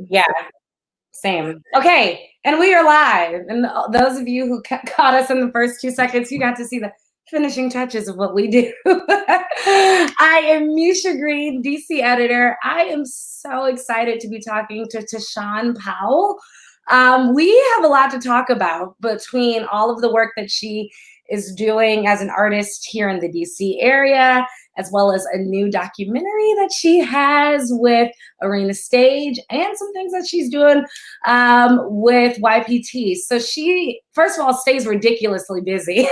Yeah, same. Okay, and we are live. And those of you who caught us in the first 2 seconds, you got to see the finishing touches of what we do. I am Misha Green, DC editor. I am so excited to be talking to Teshonne Powell. We have a lot to talk about between all of the work that she is doing as an artist here in the DC area, as well as a new documentary that she has with Arena Stage, and some things that she's doing with YPT. So she, first of all, stays ridiculously busy.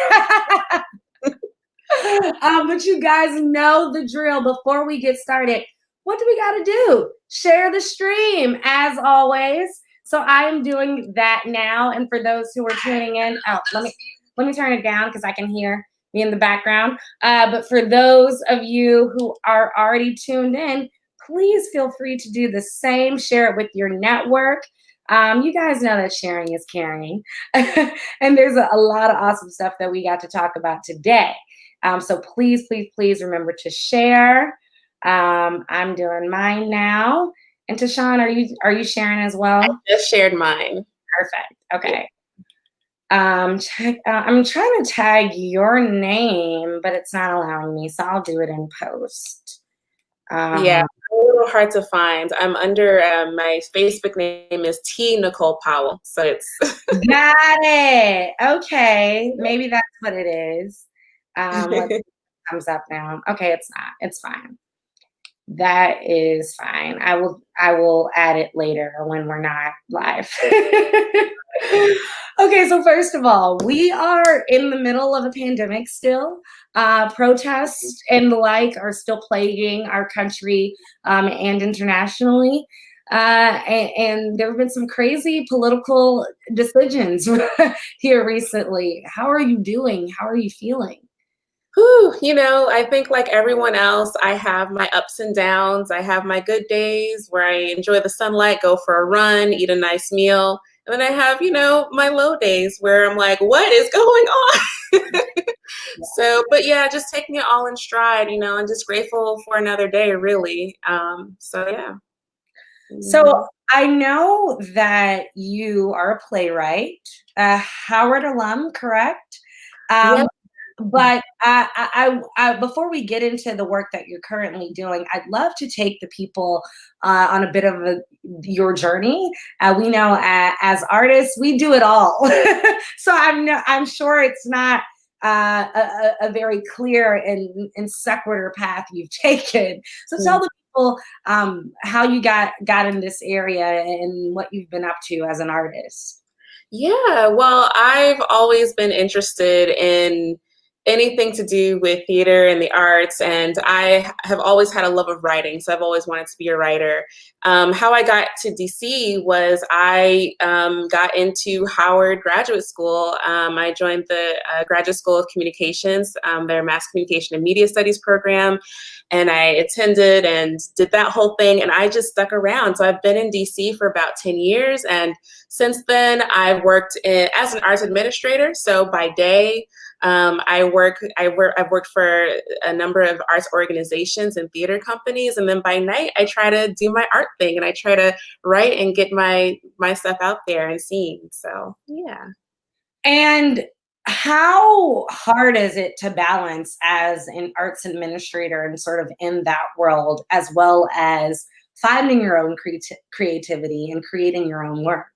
But you guys know the drill. Before we get started, what do we got to do? Share the stream, as always. So I am doing that now. And for those who are tuning in, oh, let me turn it down because I can hear me in the background. But for those of you who are already tuned in, please feel free to do the same. Share it with your network. You guys know that sharing is caring. And there's a lot of awesome stuff that we got to talk about today. So please, please, please remember to share. I'm doing mine now. And Teshonne, are you sharing as well? I just shared mine. Perfect. Okay. I'm trying to tag your name, but it's not allowing me, so I'll do it in post. Yeah, a little hard to find. I'm under my Facebook name is T Nicole Powell, so it's got it. Okay, maybe that's what it is. Let's see if it comes up now. Okay, it's not. It's fine. That is fine. I will add it later when we're not live. Okay, so first of all, we are in the middle of a pandemic still. Protests and the like are still plaguing our country and internationally. And there have been some crazy political decisions here recently. How are you doing? How are you feeling? I think like everyone else, I have my ups and downs. I have my good days where I enjoy the sunlight, go for a run, eat a nice meal. And then I have, my low days where I'm like, what is going on? So, but yeah, just taking it all in stride, and just grateful for another day, really. So, yeah. So I know that you are a playwright, a Howard alum, correct? Yep. But before we get into the work that you're currently doing, I'd love to take the people on a bit of your journey. We know as artists, we do it all. So I'm sure it's not a very clear and sequitur path you've taken. So tell the people how you got in this area and what you've been up to as an artist. Yeah, well, I've always been interested in anything to do with theater and the arts, and I have always had a love of writing, so I've always wanted to be a writer. How I got to DC was I got into Howard Graduate School. I joined the Graduate School of Communications, their Mass Communication and Media Studies program, and I attended and did that whole thing, and I just stuck around. So I've been in DC for about 10 years, and since then I've worked as an arts administrator. So by day, I've worked for a number of arts organizations and theater companies, and then by night I try to do my art thing, and I try to write and get my stuff out there and seen. So yeah. And how hard is it to balance as an arts administrator and sort of in that world, as well as finding your own creativity and creating your own work?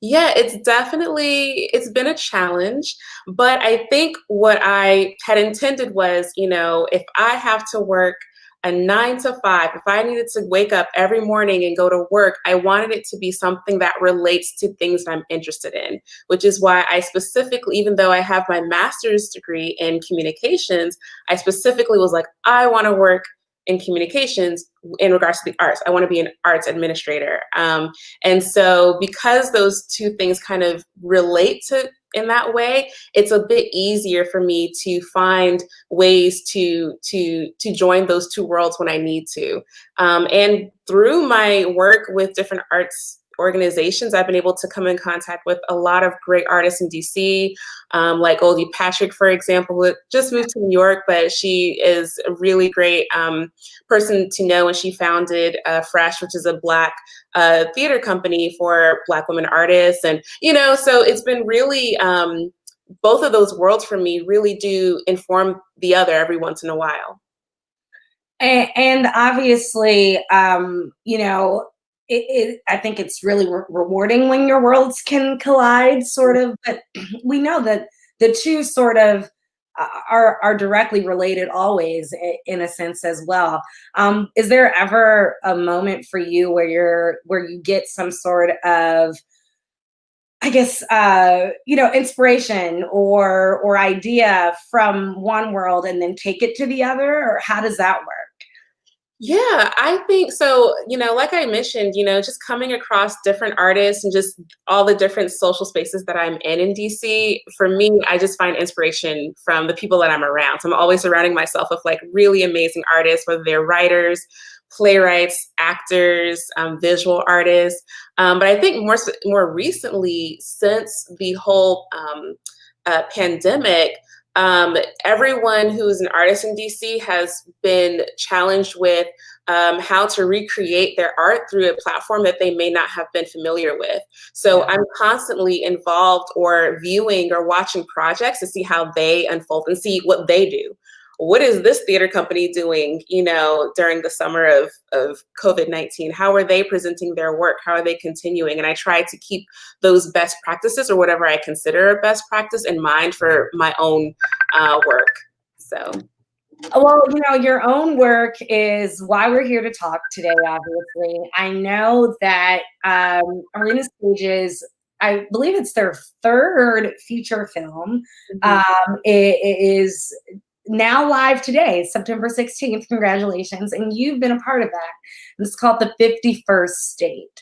Yeah, it's been a challenge, but I think what I had intended was, if I have to work a 9 to 5, if I needed to wake up every morning and go to work, I wanted it to be something that relates to things that I'm interested in, which is why I specifically, even though I have my master's degree in communications, I specifically was like, I want to work in communications in regards to the arts. I want to be an arts administrator. And so because those two things kind of relate to in that way, it's a bit easier for me to find ways to join those two worlds when I need to. And through my work with different arts organizations, I've been able to come in contact with a lot of great artists in DC, like Oldie Patrick, for example, who just moved to New York, but she is a really great person to know. And she founded Fresh, which is a Black theater company for Black women artists. And, so it's been really, both of those worlds for me really do inform the other every once in a while. And obviously, I think it's really rewarding when your worlds can collide, sort of. But we know that the two sort of are directly related always, in a sense as well. Is there ever a moment for you where you get some sort of, I guess, inspiration or idea from one world and then take it to the other, or how does that work? Yeah, I think so. Like I mentioned, just coming across different artists and just all the different social spaces that I'm in DC, for me, I just find inspiration from the people that I'm around. So I'm always surrounding myself with like really amazing artists, whether they're writers, playwrights, actors, visual artists. But I think more recently, since the whole pandemic, everyone who's an artist in DC has been challenged with how to recreate their art through a platform that they may not have been familiar with. So I'm constantly involved or viewing or watching projects to see how they unfold and see what they do. What is this theater company doing, during the summer of COVID-19? How are they presenting their work? How are they continuing? And I try to keep those best practices or whatever I consider a best practice in mind for my own work. So. Well, your own work is why we're here to talk today, obviously. I know that Arena Stages, I believe it's their third feature film. It is now live today, September 16th. Congratulations. And you've been a part of that. It's called The 51st State,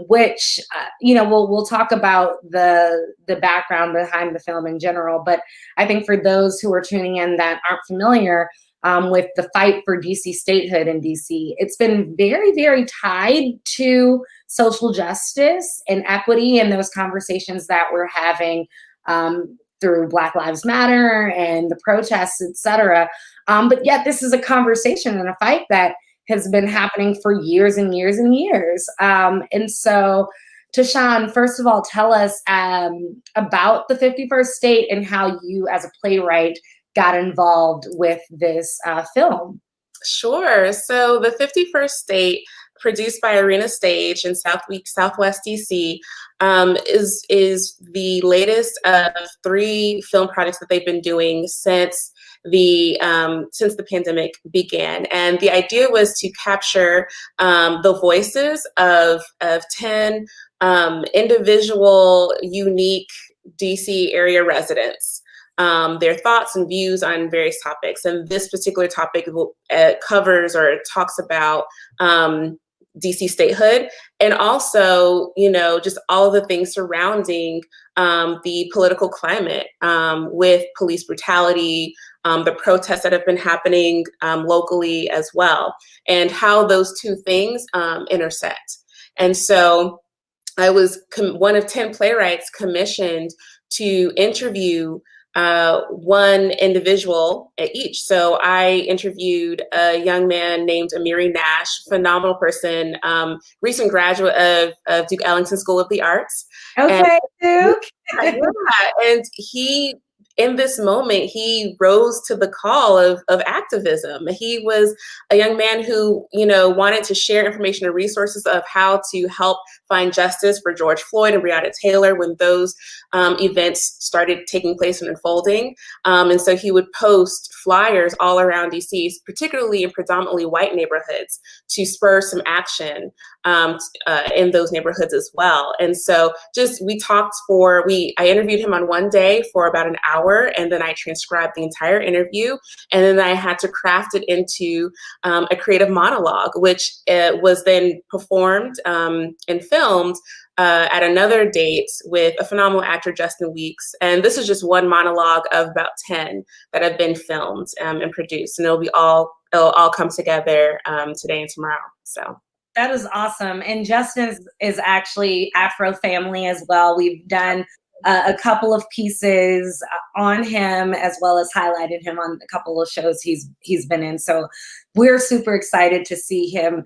which, we'll talk about the background behind the film in general. But I think for those who are tuning in that aren't familiar with the fight for DC statehood in DC, it's been very, very tied to social justice and equity and those conversations that we're having through Black Lives Matter and the protests, et cetera. But yet this is a conversation and a fight that has been happening for years and years and years. And so, Teshonne, first of all, tell us about the 51st State and how you as a playwright got involved with this film. Sure. So the 51st State, produced by Arena Stage in Southwest DC, is the latest of 3 film projects that they've been doing since the pandemic began. And the idea was to capture the voices of 10 individual, unique DC area residents. Their thoughts and views on various topics. And this particular topic covers or talks about DC statehood, and also, just all of the things surrounding the political climate with police brutality, the protests that have been happening locally as well, and how those two things intersect. And so I was one of 10 playwrights commissioned to interview one individual at each. So I interviewed a young man named Amiri Nash, phenomenal person, recent graduate of Duke Ellington School of the Arts. Okay, Duke. And he, in this moment, he rose to the call of activism. He was a young man who, wanted to share information and resources of how to help find justice for George Floyd and Breonna Taylor when those events started taking place and unfolding. And so he would post flyers all around DC, particularly in predominantly white neighborhoods, to spur some action in those neighborhoods as well. And so I interviewed him on one day for about an hour, and then I transcribed the entire interview, and then I had to craft it into a creative monologue, which was then performed and filmed at another date with a phenomenal actor, Justin Weeks. And this is just one monologue of about 10 that have been filmed and produced, and it'll all come together today and tomorrow. So. That is awesome. And Justin is actually Afro family as well. We've done a couple of pieces on him, as well as highlighted him on a couple of shows he's been in. So we're super excited to see him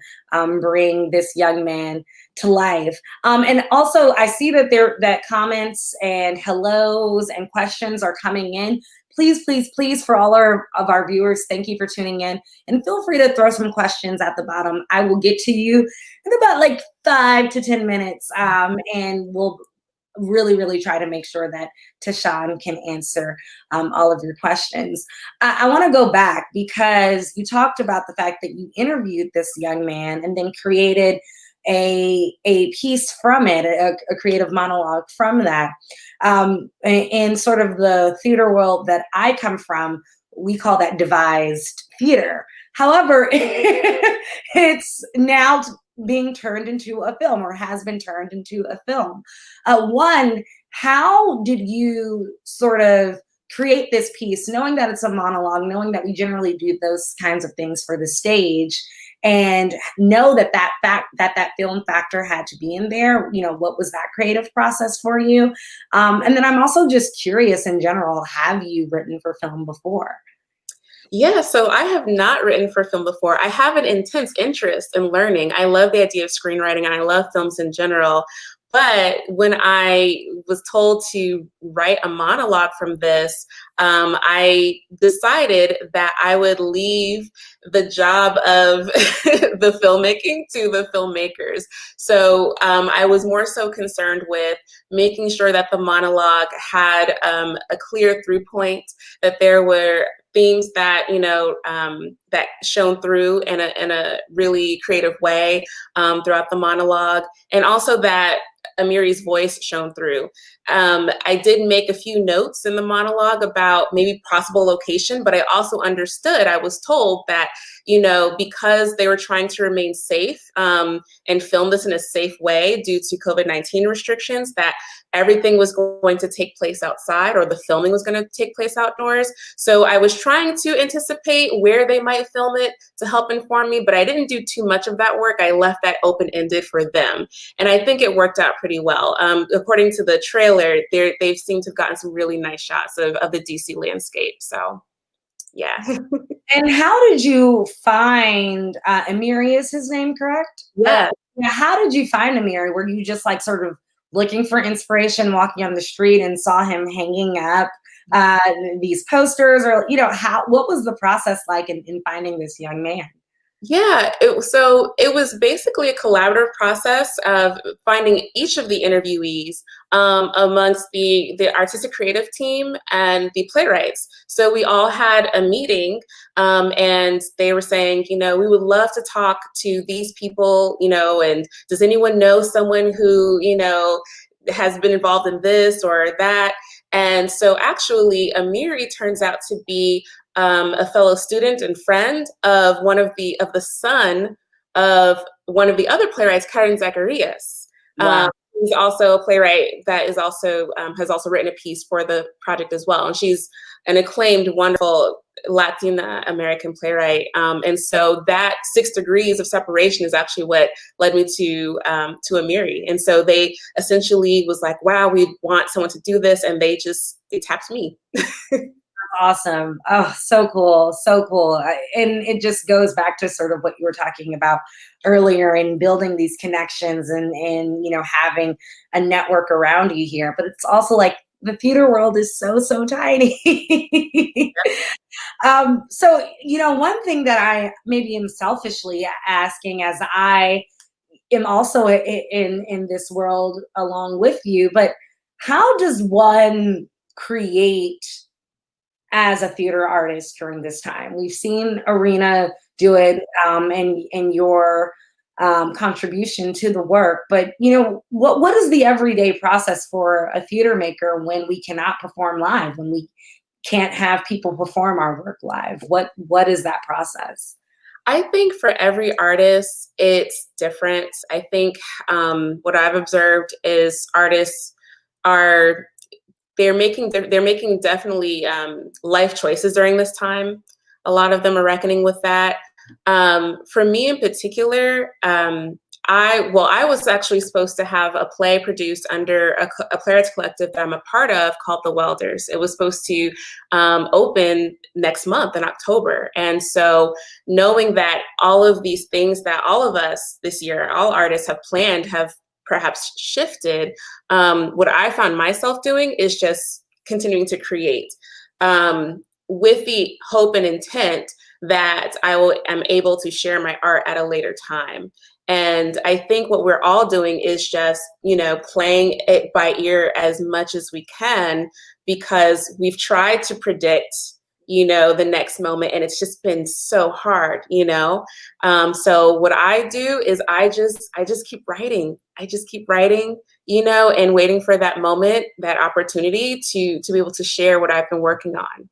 bring this young man to life. And also, I see that comments and hellos and questions are coming in. Please, please, please, for all of our viewers, thank you for tuning in. And feel free to throw some questions at the bottom. I will get to you in about like 5 to 10 minutes. And we'll really, really try to make sure that Teshonne can answer all of your questions. I want to go back because you talked about the fact that you interviewed this young man and then created a piece from it, a creative monologue from that. In sort of the theater world that I come from, we call that devised theater. However, it's now being turned into a film, or has been turned into a film. One, how did you sort of create this piece, knowing that it's a monologue, knowing that we generally do those kinds of things for the stage, and know that film factor had to be in there? You know, what was that creative process for you? And then I'm also just curious in general, have you written for film before? Yeah, so I have not written for film before. I have an intense interest in learning. I love the idea of screenwriting and I love films in general. But when I was told to write a monologue from this, I decided that I would leave the job of the filmmaking to the filmmakers. So I was more so concerned with making sure that the monologue had a clear through point, that there were themes that that shone through in a really creative way throughout the monologue, and also that Amiri's voice shone through. I did make a few notes in the monologue about maybe possible location, but I also understood, I was told that, because they were trying to remain safe and film this in a safe way due to COVID-19 restrictions, that everything was going to take place outside, or the filming was going to take place outdoors. So I was trying to anticipate where they might film it to help inform me, but I didn't do too much of that work. I left that open-ended for them. And I think it worked out pretty well. According to the trailer, they seem to have gotten some really nice shots of the DC landscape. So, yeah. And how did you find Amiri? Is his name correct? Yeah. How did you find Amiri? Were you just like sort of looking for inspiration, walking on the street, and saw him hanging up these posters, or what was the process like in finding this young man? Yeah, so it was basically a collaborative process of finding each of the interviewees amongst the artistic creative team and the playwrights. So we all had a meeting, and they were saying, we would love to talk to these people, and does anyone know someone who, has been involved in this or that? And so actually, Amiri turns out to be a fellow student and friend of the son of one of the other playwrights, Karen Zacharias. Wow. He's also a playwright that is also has also written a piece for the project as well, and she's an acclaimed, wonderful Latina American playwright. And so that 6 degrees of separation is actually what led me to Amiri. And so they essentially was like, wow, we want someone to do this, and they tapped me. Awesome. Oh, so cool. So cool. And it just goes back to sort of what you were talking about earlier in building these connections and having a network around you here. But it's also like the theater world is so tiny. So, one thing that I maybe am selfishly asking, as I am also in this world along with you, but how does one create as a theater artist during this time? We've seen Arena do it, and your contribution to the work, but what is the everyday process for a theater maker when we cannot perform live, when we can't have people perform our work live? What is that process? I think for every artist, it's different. I think what I've observed is artists they're making definitely life choices during this time. A lot of them are reckoning with that. For me in particular, I was actually supposed to have a play produced under a playwrights collective that I'm a part of called The Welders. It was supposed to open next month in October. And so knowing that all of these things that all of us this year, all artists have planned, have perhaps shifted, what I found myself doing is just continuing to create with the hope and intent that am able to share my art at a later time. And I think what we're all doing is just, playing it by ear as much as we can, because we've tried to predict, the next moment, and it's just been so hard, So what I do is I just keep writing. I just keep writing, and waiting for that moment, that opportunity to be able to share what I've been working on.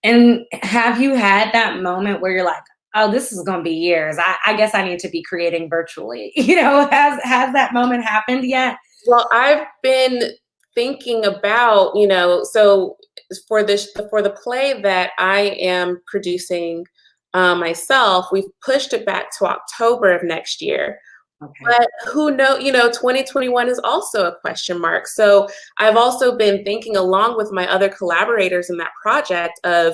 And have you had that moment where you're like, oh, this is going to be years. I guess I need to be creating virtually. Has that moment happened yet? Well, I've been thinking about, so for the play that I am producing myself, we've pushed it back to October of next year. Okay. But who knows, 2021 is also a question mark. So I've also been thinking along with my other collaborators in that project of,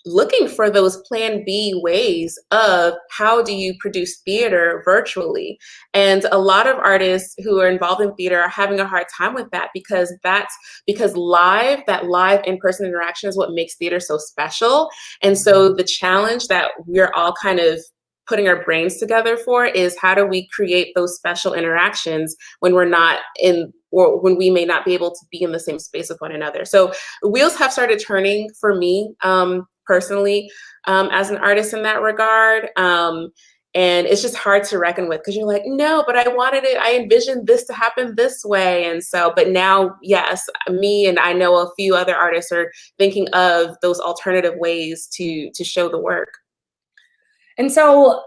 looking for those plan B ways of how do you produce theater virtually. And a lot of artists who are involved in theater are having a hard time with that, because that live in-person interaction is what makes theater so special. And so the challenge that we're all kind of putting our brains together for is, how do we create those special interactions when we're not in, or when we may not be able to be in the same space with one another. So wheels have started turning for me personally as an artist in that regard. And it's just hard to reckon with, because you're like, no, but I envisioned this to happen this way. And so, but now, yes, me and I know a few other artists are thinking of those alternative ways to show the work. And so,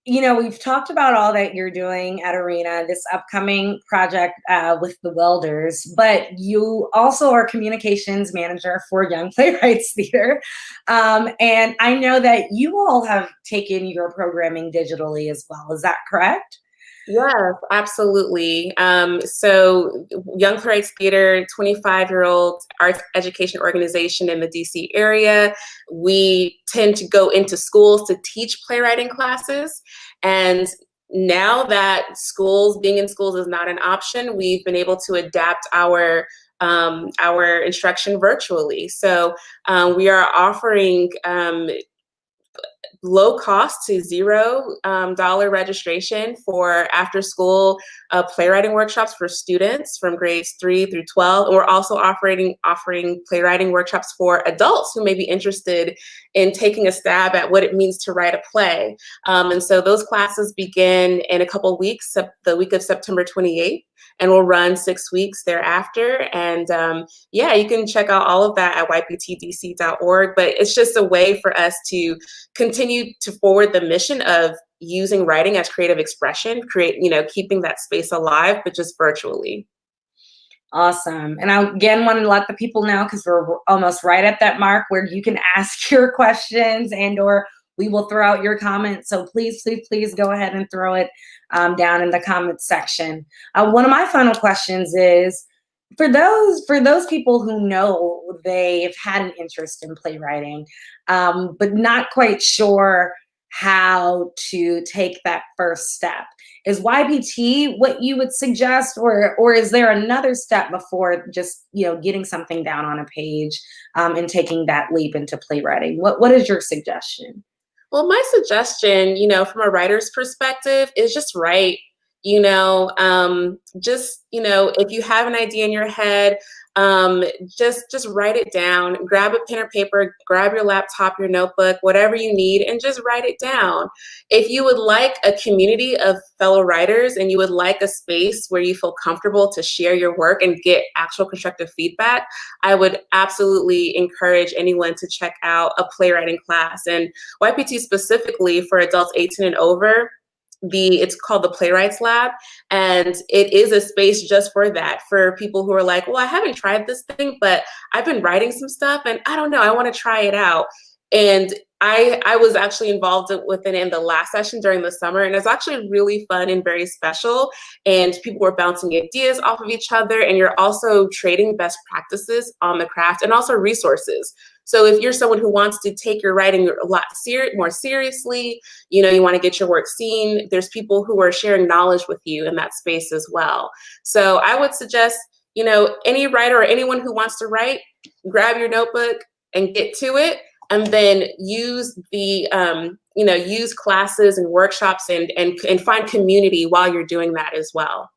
we've talked about all that you're doing at Arena, this upcoming project with the Welders, but you also are communications manager for Young Playwrights Theater. And I know that you all have taken your programming digitally as well. Is that correct? Yes, absolutely. So Young Playwrights Theater, 25-year-old arts education organization in the DC area. We tend to go into schools to teach playwriting classes. And now that being in schools is not an option, we've been able to adapt our instruction virtually. So we are offering low cost to $0 registration for after school playwriting workshops for students from grades 3 through 12. And we're also offering playwriting workshops for adults who may be interested in taking a stab at what it means to write a play. And so those classes begin in a couple of weeks, the week of September 28th. And we'll run 6 weeks thereafter. And you can check out all of that at yptdc.org. But it's just a way for us to continue to forward the mission of using writing as creative expression, keeping that space alive, but just virtually. Awesome. And I again wanted to let the people know, because we're almost right at that mark where you can ask your questions or we will throw out your comments. So please, please, please go ahead and throw it down in the comments section. One of my final questions is, for those people who know they've had an interest in playwriting, but not quite sure how to take that first step, is YPT what you would suggest, or is there another step before just getting something down on a page and taking that leap into playwriting? What is your suggestion? Well, my suggestion, from a writer's perspective, is just write. If you have an idea in your head, just write it down. Grab a pen or paper, grab your laptop, your notebook, whatever you need, and just write it down. If you would like a community of fellow writers and you would like a space where you feel comfortable to share your work and get actual constructive feedback, I would absolutely encourage anyone to check out a playwriting class. And YPT specifically for adults 18 and over, it's called the Playwrights Lab, and it is a space just for that, for people who are like, well, I haven't tried this thing, but I've been writing some stuff and I don't know, I want to try it out. And I was actually involved with it in the last session during the summer, and it was actually really fun and very special. And people were bouncing ideas off of each other, and you're also trading best practices on the craft and also resources. So if you're someone who wants to take your writing a lot more seriously, you know, you want to get your work seen, there's people who are sharing knowledge with you in that space as well. So I would suggest, you know, any writer or anyone who wants to write, grab your notebook and get to it, and then use the you know, use classes and workshops and find community while you're doing that as well.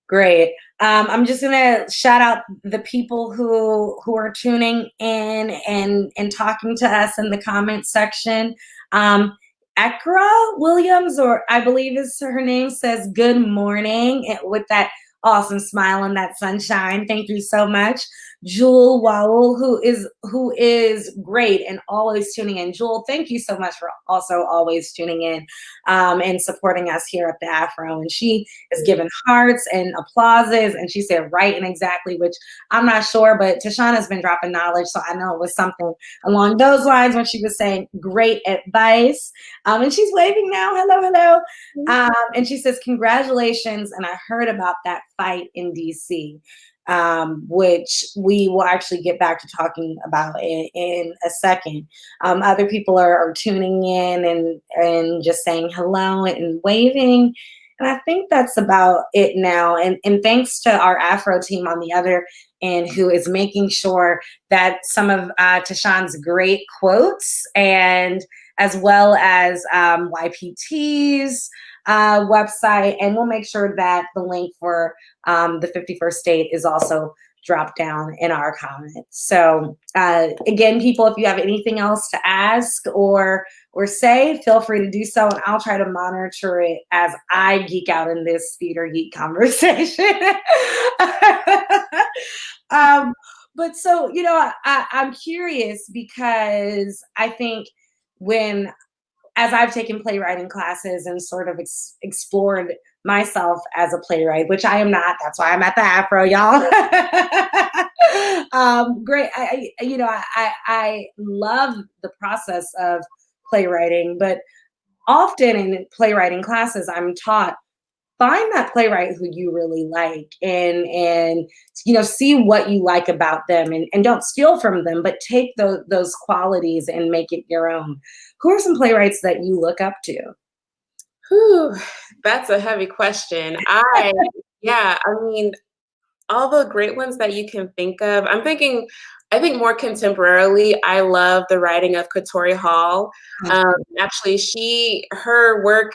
Great. I'm just gonna shout out the people who are tuning in and talking to us in the comments section. Ekra Williams, or I believe is her name, says good morning with that awesome smile and that sunshine. Thank you so much. Jewel Wowell, who is great and always tuning in. Jewel, thank you so much for also always tuning in and supporting us here at the Afro. And she is given hearts and applauses, and she said right and exactly, which I'm not sure, but Teshonne has been dropping knowledge, so I know it was something along those lines when she was saying great advice. And she's waving now. Hello, hello. And she says, congratulations. And I heard about that fight in DC, which we will actually get back to talking about in a second. Other people are tuning in and just saying hello and waving. And I think that's about it now. And thanks to our Afro team on the other end, who is making sure that some of Teshonne's great quotes, and as well as YPT's website, and we'll make sure that the link for the 51st State is also dropped down in our comments. So again, people, if you have anything else to ask or say, feel free to do so, and I'll try to monitor it as I geek out in this theater geek conversation. But so, you know, I'm curious, because I think as I've taken playwriting classes and sort of explored myself as a playwright, which I am not. That's why I'm at the Afro, y'all. Great. I love the process of playwriting, but often in playwriting classes, I'm taught, find that playwright who you really like, and you know, see what you like about them, and don't steal from them, but take those qualities and make it your own. Who are some playwrights that you look up to? Whew, that's a heavy question. Yeah, I mean, all the great ones that you can think of. I think more contemporarily, I love the writing of Katori Hall. Actually, her work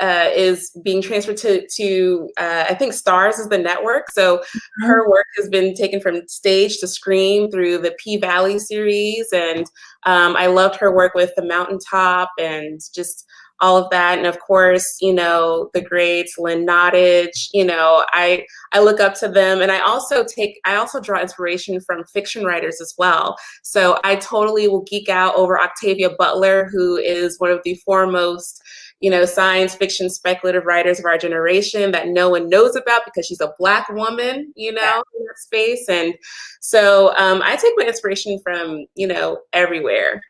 is being transferred to I think Stars is the network. So her work has been taken from stage to screen through the P Valley series, and I loved her work with The Mountaintop and just all of that. And of course, you know, the greats, Lynn Nottage, you know, I look up to them. And I also draw inspiration from fiction writers as well. So I totally will geek out over Octavia Butler, who is one of the foremost, you know, science fiction speculative writers of our generation that no one knows about because she's a Black woman, you know, in that space. And so I take my inspiration from, you know, everywhere.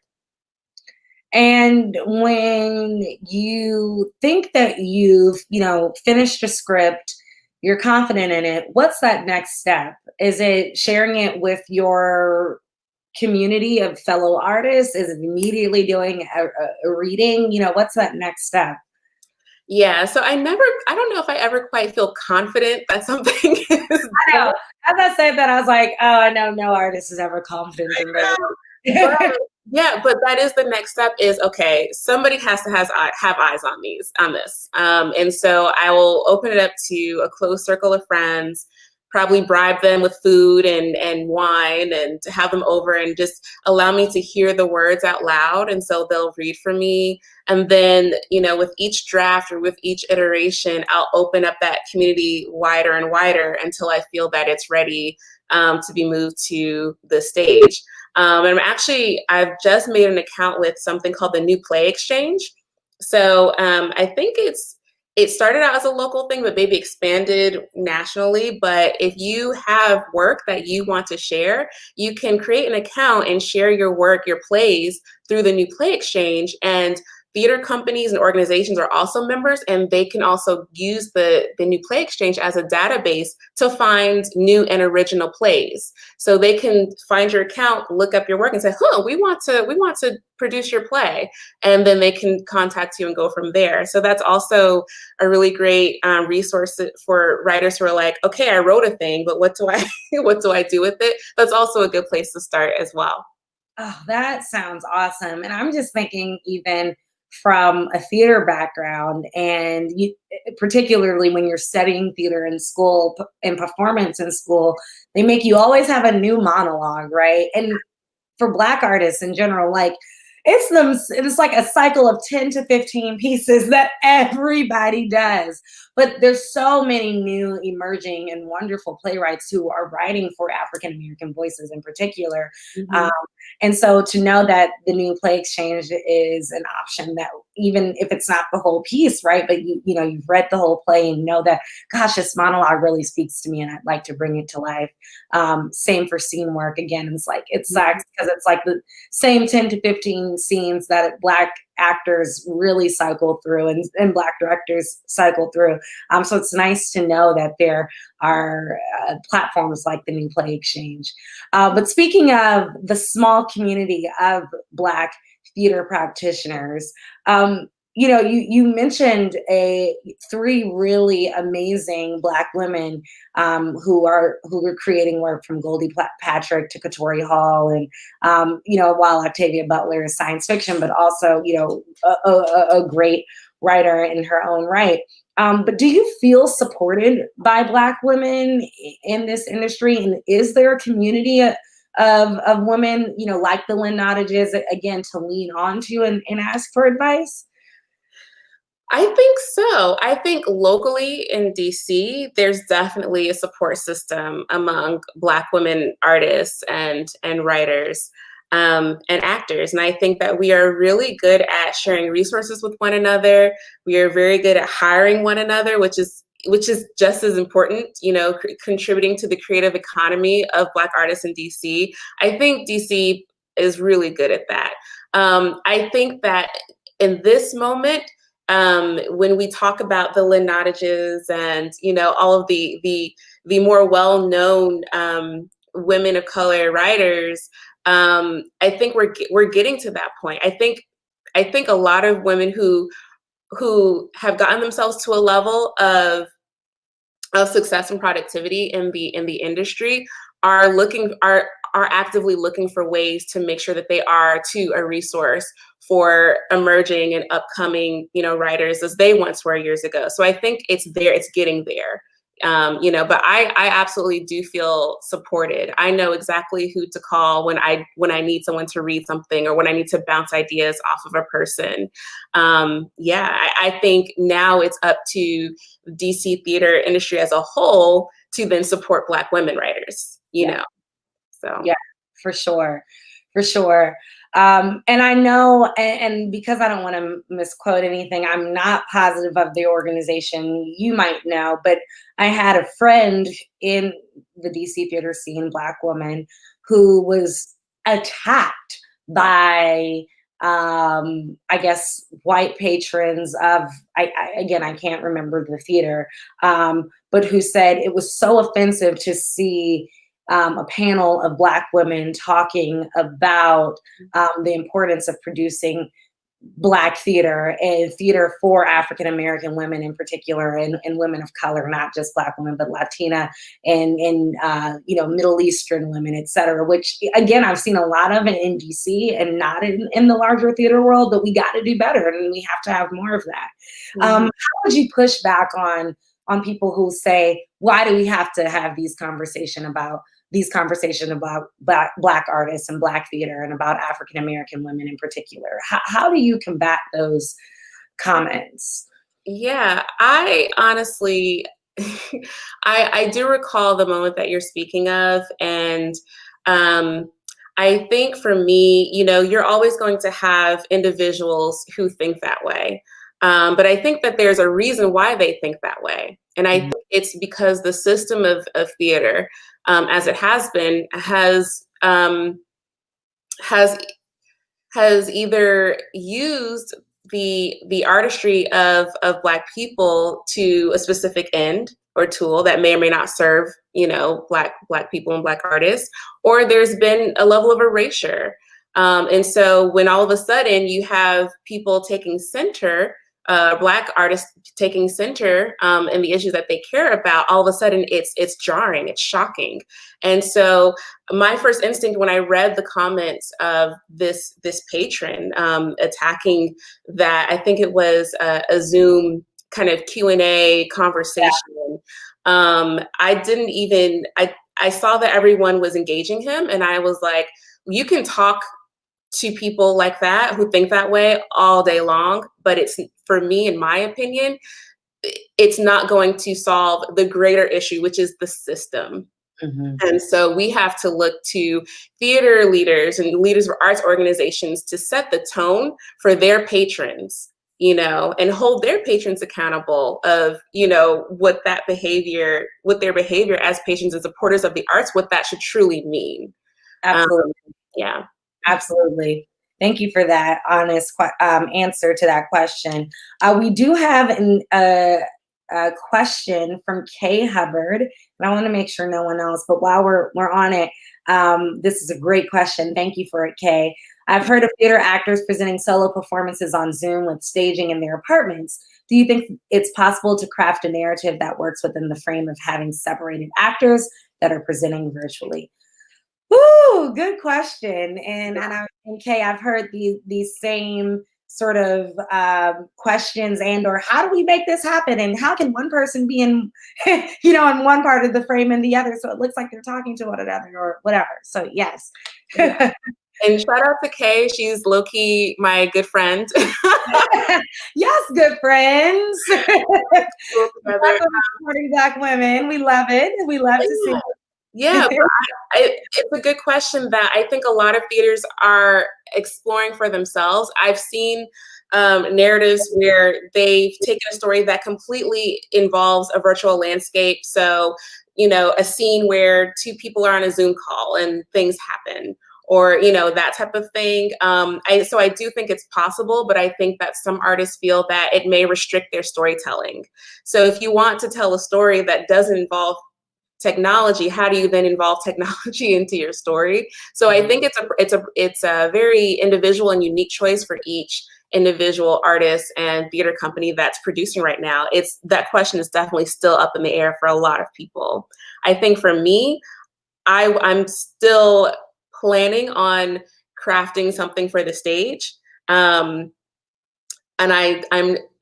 And when you think that you've, you know, finished a script, you're confident in it, what's that next step? Is it sharing it with your community of fellow artists? Is it immediately doing a reading? You know, what's that next step? Yeah, so I don't know if I ever quite feel confident that something is I know. As I said that, I was like, oh, I know no artist is ever confident in that. Yeah, but that is the next step is, okay, somebody has to have eyes on this. And so I will open it up to a close circle of friends, probably bribe them with food and wine, and to have them over and just allow me to hear the words out loud. And so they'll read for me. And then, you know, with each draft or with each iteration, I'll open up that community wider and wider until I feel that it's ready to be moved to the stage. And I've just made an account with something called the New Play Exchange. So I think it's it started out as a local thing, but maybe expanded nationally. But if you have work that you want to share, you can create an account and share your work, your plays through the New Play Exchange. And theater companies and organizations are also members, and they can also use the New Play Exchange as a database to find new and original plays. So they can find your account, look up your work, and say, "Huh, we want to produce your play," and then they can contact you and go from there. So that's also a really great resource for writers who are like, "Okay, I wrote a thing, but what do I what do I do with it?" That's also a good place to start as well. Oh, that sounds awesome. And I'm just thinking, even from a theater background, and particularly when you're studying theater in school and performance in school, they make you always have a new monologue, right? And for Black artists in general, like it's like a cycle of 10 to 15 pieces that everybody does. But there's so many new emerging and wonderful playwrights who are writing for African American voices in particular. Mm-hmm. um, and so to know that the New Play Exchange is an option, that even if it's not the whole piece, right, but you've read the whole play and know that, gosh, this monologue really speaks to me and I'd like to bring it to life. Same for scene work. Again, it's like, it sucks because it's like the same 10 to 15 scenes that Black actors really cycle through, and Black directors cycle through. So it's nice to know that there are platforms like the New Play Exchange. But speaking of the small community of Black theater practitioners, you mentioned three really amazing Black women who are creating work, from Goldie Patrick to Katori Hall, and while Octavia Butler is science fiction, but also a great writer in her own right. But do you feel supported by Black women in this industry, and is there a community of women, like the Lynn Nottages, again, to lean onto and ask for advice? I think so. I think locally in DC, there's definitely a support system among Black women artists and writers and actors. And I think that we are really good at sharing resources with one another. We are very good at hiring one another, which is just as important, contributing to the creative economy of Black artists in DC. I think DC is really good at that. I think that in this moment, when we talk about the Lynn Nottages and all of the more well-known women of color writers, I think we're getting to that point. I think a lot of women who have gotten themselves to a level of success and productivity in the industry are actively looking for ways to make sure that they are too a resource for emerging and upcoming writers, as they once were years ago. So I think it's getting there. But I absolutely do feel supported. I know exactly who to call when I need someone to read something, or when I need to bounce ideas off of a person. I think now it's up to DC theater industry as a whole to then support Black women writers, so. Yeah, for sure. For sure. And I know, and because I don't want to misquote anything, I'm not positive of the organization. You might know, but I had a friend in the DC theater scene, Black woman, who was attacked by, I guess, white patrons of, again, I can't remember the theater, but who said it was so offensive to see a panel of Black women talking about the importance of producing Black theater, and theater for African American women in particular, and women of color, not just Black women, but Latina and Middle Eastern women, et cetera, which again, I've seen a lot of it in DC and not in the larger theater world, but we got to do better, and we have to have more of that. Mm-hmm. How would you push back on people who say, why do we have to have these conversations about Black artists and Black theater, and about African American women in particular? How do you combat those comments? Yeah, I honestly, I do recall the moment that you're speaking of, and I think for me, you're always going to have individuals who think that way. But I think that there's a reason why they think that way. And I think it's because the system of theater, as it has been, has either used the artistry of Black people to a specific end or tool that may or may not serve, Black people and Black artists, or there's been a level of erasure. And so when all of a sudden you have people taking center, Black artists taking center in the issues that they care about, all of a sudden it's jarring, it's shocking. And so my first instinct when I read the comments of this patron attacking that, I think it was a Zoom kind of Q&A conversation. Yeah. I saw that everyone was engaging him, and I was like, you can talk to people like that who think that way all day long, but it's, for me, in my opinion, it's not going to solve the greater issue, which is the system. Mm-hmm. And so we have to look to theater leaders and leaders of arts organizations to set the tone for their patrons, and hold their patrons accountable of, what their behavior as patrons and supporters of the arts, what that should truly mean. Absolutely. Yeah. Absolutely. Thank you for that honest answer to that question. We do have a question from Kay Hubbard, and I want to make sure no one else, but while we're on it, this is a great question. Thank you for it, Kay. I've heard of theater actors presenting solo performances on Zoom with staging in their apartments. Do you think it's possible to craft a narrative that works within the frame of having separated actors that are presenting virtually? Ooh, good question. And Kay, I've heard these same sort of questions or how do we make this happen? And how can one person be in, in one part of the frame and the other, so it looks like they're talking to one another or whatever. So yes. Yeah. And shout out to Kay. She's low-key my good friend. Yes, good friends. Black women. We love it. We love to see it. Yeah, it's a good question that I think a lot of theaters are exploring for themselves. I've seen narratives where they've taken a story that completely involves a virtual landscape. So, a scene where two people are on a Zoom call and things happen, or, that type of thing. So I do think it's possible, but I think that some artists feel that it may restrict their storytelling. So if you want to tell a story that doesn't involve technology, how do you then involve technology into your story? So I think it's a very individual and unique choice for each individual artist and theater company that's producing right now. That question is definitely still up in the air for a lot of people. I think for me, I'm still planning on crafting something for the stage. And I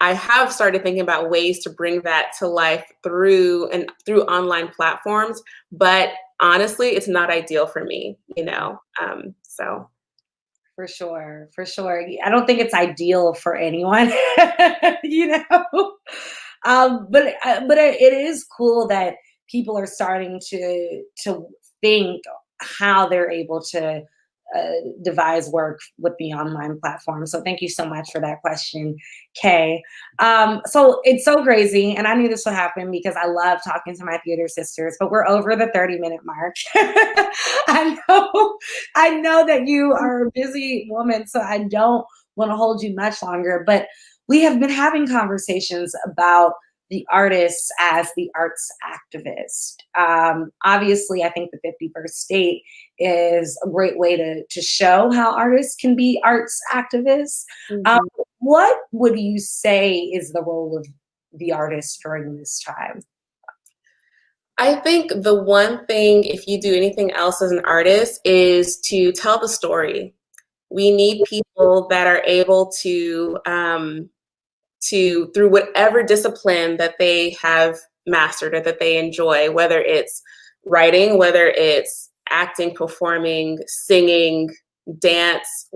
have started thinking about ways to bring that to life through online platforms, but honestly, it's not ideal for me, so. For sure. I don't think it's ideal for anyone, but it is cool that people are starting to think how they're able to devise work with the online platform. So thank you so much for that question, Kay. So it's so crazy, and I knew this would happen because I love talking to my theater sisters, but we're over the 30-minute mark. I know that you are a busy woman, so I don't want to hold you much longer, but we have been having conversations about the artist as the arts activist. Obviously, I think the 51st state is a great way to show how artists can be arts activists. Mm-hmm. What would you say is the role of the artist during this time? I think the one thing, if you do anything else as an artist, is to tell the story. We need people that are able to through whatever discipline that they have mastered or that they enjoy, whether it's writing, whether it's acting, performing, singing, dance,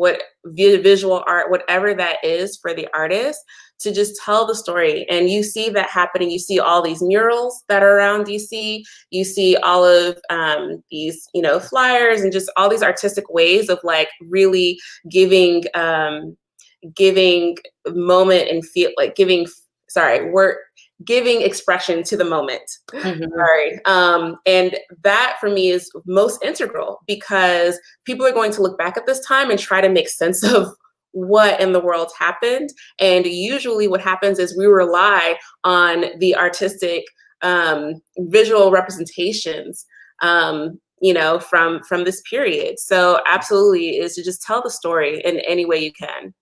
visual art, whatever that is for the artist, to just tell the story. And you see that happening. You see all these murals that are around DC. You see all of these, flyers and just all these artistic ways of like really giving giving moment and feel like giving, sorry, work, giving expression to the moment. Mhm. Sorry. And that for me is most integral because people are going to look back at this time and try to make sense of what in the world happened. And usually what happens is we rely on the artistic visual representations, from this period. So absolutely is to just tell the story in any way you can.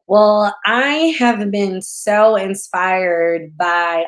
Well, I have been so inspired by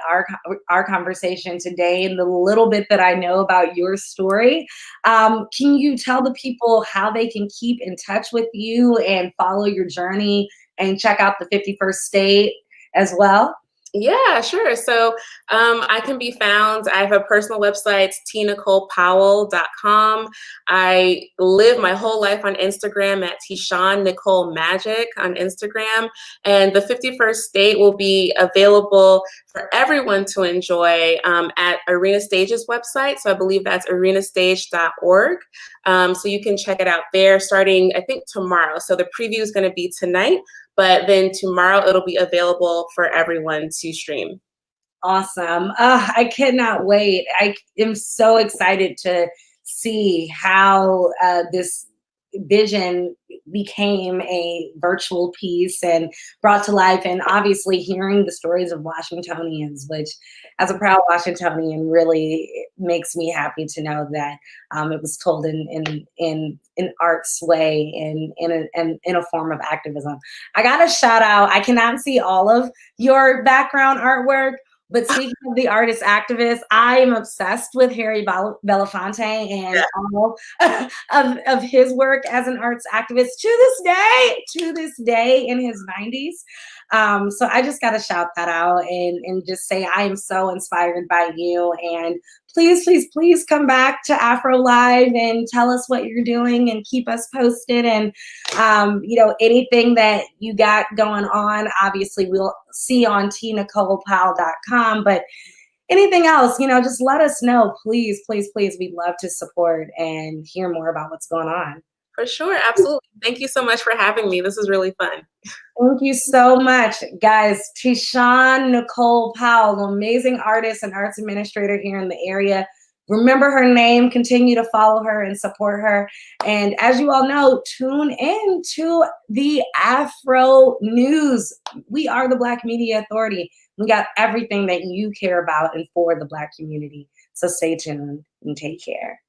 our conversation today and the little bit that I know about your story. Can you tell the people how they can keep in touch with you and follow your journey and check out the 51st State as well? Yeah, sure. So I can be found. I have a personal website, tnicolepowell.com. I live my whole life on Instagram at Teshonne Nicole Magic on Instagram. And the 51st State will be available for everyone to enjoy at Arena Stage's website. So I believe that's arenastage.org. So you can check it out there starting, I think, tomorrow. So the preview is going to be tonight. But then tomorrow it'll be available for everyone to stream. Awesome. I cannot wait. I am so excited to see how this vision became a virtual piece and brought to life. And obviously, hearing the stories of Washingtonians, which, as a proud Washingtonian, really makes me happy to know that it was told in an arts way, in a form of activism. I got to shout out. I cannot see all of your background artwork, but speaking of the artist activist, I am obsessed with Harry Belafonte and Yeah, all of his work as an arts activist to this day in his 90s. So I just got to shout that out and just say I am so inspired by you. And please, please, please come back to Afro Live and tell us what you're doing and keep us posted. And, anything that you got going on, obviously we'll see on tnicolepowell.com. But anything else, just let us know. Please, please, please. We'd love to support and hear more about what's going on. for sure. Absolutely. Thank you so much for having me. This is really fun. Thank you so much, guys. Teshonne Nicole Powell, an amazing artist and arts administrator here in the area. Remember her name, continue to follow her and support her. And as you all know, tune in to the Afro News. We are the Black Media Authority. We got everything that you care about and for the Black community. So stay tuned and take care.